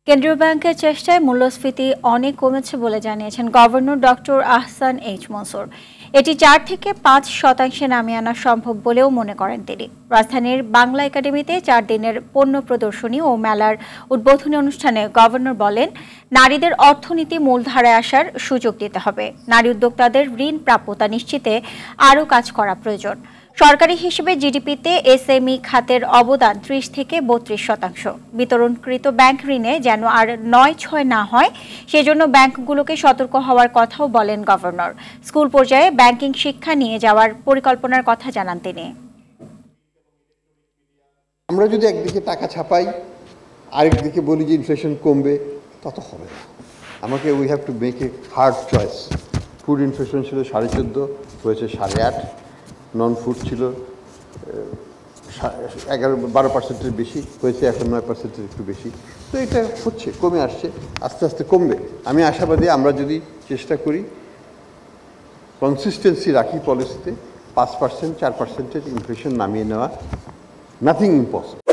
কেন্দ্রীয় ব্যাংকের চেষ্টায় মূল্যস্ফীতি অনেক কমেছে বলে জানিয়েছেন governor doctor Ahsan H Mansur. এটি 4 থেকে 5% নামিয়ে আনা সম্ভব বলেও মনে করেন তিনি। রাজধানীর বাংলা একাডেমিতে 4 দিনের পণ্য প্রদর্শনী ও মেলার উদ্বোধনী অনুষ্ঠানে গভর্নর বলেন, নারীদের অর্থনীতি মূলধারায় আসার সুযোগ দিতে হবে। নারী উদ্যোক্তাদের ঋণ প্রাপ্যতা নিশ্চিতে আরও কাজ করা প্রয়োজন। সরকারি হিসেবে জিডিপিতে এসএমই খাতের অবদান 30 থেকে 32%। বিতরণকৃত ব্যাংক ঋণে যেন আর 9-6 না হয়, সেজন্য ব্যাংকগুলোকে সতর্ক হওয়ার কথাও বলেন গভর্নর। স্কুল পর্যায়ে ব্যাংকিং শিক্ষা নিয়ে যাওয়ার পরিকল্পনার কথা জানান তিনি। আমরা যদি একদিকে টাকা ছাপাই, আরেকদিকে বলি যে ইনফ্লেশন কমবে, তত হবে না। আমাকে we have to make a hard choice. Food inflation ছিল 14.5, হয়েছে 8.5। নন ফুড ছিল 11-12% বেশি, হয়েছে এখন 9% একটু বেশি। তো এটা হচ্ছে, কমে আসছে, আস্তে আস্তে কমবে। আমি আশাবাদী আমরা যদি চেষ্টা করি, কনসিস্টেন্সি রাখি পলিসিতে, 5%-4% ইনফ্লেশন নামিয়ে নেওয়া, নাথিং ইম্পসিবল।